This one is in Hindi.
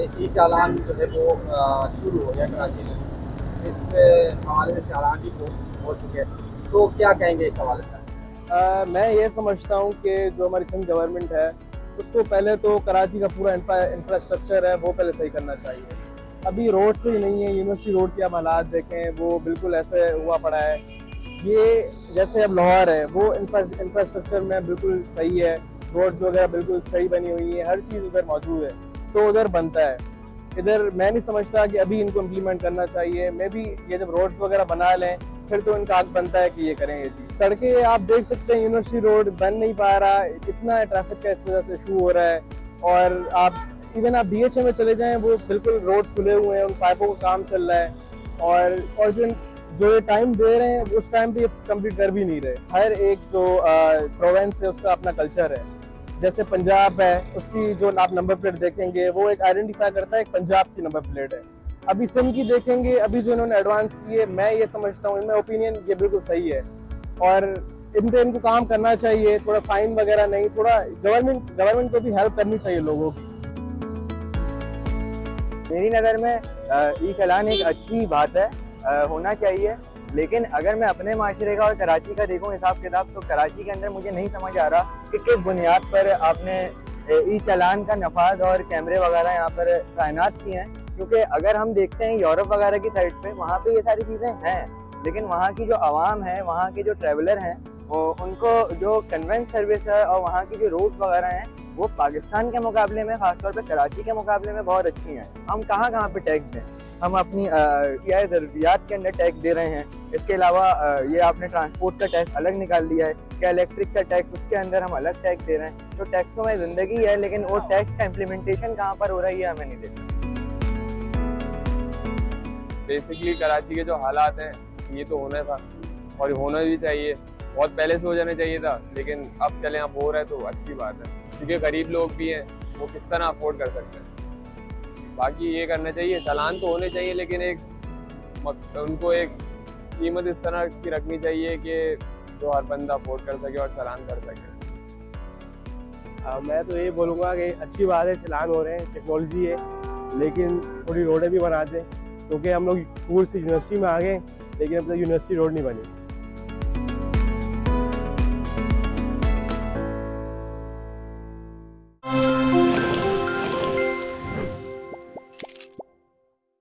ई चालान जो है वो शुरू हो गया कराची में। इससे हमारे जो चालान भी हो चुके हैं। तो क्या कहेंगे इस हवाले से? मैं ये समझता हूँ कि जो हमारी सिंध गवर्नमेंट है उसको पहले तो कराची का पूरा इंफ्रास्ट्रक्चर है वो पहले सही करना चाहिए। अभी रोड से ही नहीं है, यूनिवर्सिटी रोड के आप हालात देखें वो बिल्कुल ऐसे हुआ पड़ा है। ये जैसे अब लाहौर है वो इंफ्रास्ट्रक्चर में बिल्कुल सही है, रोड्स वगैरह बिल्कुल सही बनी हुई है, हर चीज़ उधर मौजूद है, तो उधर बनता है। इधर मैं नहीं समझता कि अभी इनको इम्प्लीमेंट करना चाहिए। मे बी ये जब रोड्स वगैरह बना लें फिर तो इनका हक बनता है कि ये करें ये चीज़। सड़कें आप देख सकते हैं, यूनिवर्सिटी रोड बन नहीं पा रहा, इतना ट्रैफिक का इस वजह से इशू हो रहा है। और आप इवन आप DHA में चले जाएं वो बिल्कुल रोड्स खुले हुए हैं, उन पाइपों का काम चल रहा है। और जो ये टाइम दे रहे हैं उस टाइम पे ये कंप्लीट कर भी नहीं रहे। हर एक जो प्रोविंस है उसका अपना कल्चर है। जैसे पंजाब है, उसकी जो आप नंबर प्लेट देखेंगे वो एक आइडेंटिफाई करता है, एक पंजाब की नंबर प्लेट है। अभी सिंध की देखेंगे, अभी जो इन्होंने एडवांस की है, मैं ये समझता हूँ, इनमें ओपिनियन ये बिल्कुल सही है। और इन पे इनको काम करना चाहिए, थोड़ा फाइन वगैरह नहीं, थोड़ा गवर्नमेंट को भी हेल्प करनी चाहिए लोगों की। मेरी नज़र में ई चालान एक अच्छी बात है, होना चाहिए। लेकिन अगर मैं अपने माशरे का और कराची का देखूं हिसाब किताब, तो कराची के अंदर मुझे नहीं समझ आ रहा कि किस बुनियाद पर आपने ई चालान का नफाज और कैमरे वगैरह यहाँ पर तैनात किए हैं। क्योंकि अगर हम देखते हैं यूरोप वगैरह की साइड पे, वहाँ पे ये सारी चीज़ें हैं, लेकिन वहाँ की जो आवाम है, वहाँ के जो ट्रेवलर हैं, उनको जो कन्वेंस सर्विस है और वहाँ की जो रूट वगैरह हैं वो पाकिस्तान के मुकाबले में, खासतौर पे कराची के मुकाबले में बहुत अच्छी हैं। हम कहाँ कहाँ पे टैक्स दें? हम अपनी ज़रूरियात के अंदर टैक्स दे रहे हैं। इसके अलावा ये आपने ट्रांसपोर्ट का टैक्स अलग निकाल लिया है, क्या इलेक्ट्रिक का टैक्स, उसके अंदर हम अलग टैक्स दे रहे हैं। तो टैक्सों में ज़िंदगी है, लेकिन वो टैक्स का इम्प्लीमेंटेशन कहाँ पर हो रहा है ये हमें नहीं देखना। बेसिकली कराची के जो हालात हैं ये तो होना था और होना भी चाहिए, बहुत पहले से हो जाना चाहिए था, लेकिन अब चले आप हो रहा है तो अच्छी बात है, क्योंकि गरीब लोग भी हैं, वो किस तरह अफोर्ड कर सकते हैं। बाकी ये करना चाहिए, चालान तो होने चाहिए, लेकिन उनको एक कीमत इस तरह की रखनी चाहिए कि जो हर बंदा अफोर्ड कर सके और चालान कर सके। मैं तो ये बोलूँगा कि अच्छी बात है चालान हो रहे हैं, टेक्नोलॉजी है, लेकिन थोड़ी रोडें भी बना दें, क्योंकि हम लोग स्कूल से यूनिवर्सिटी में आ गए लेकिन अब तक यूनिवर्सिटी रोड नहीं बनी।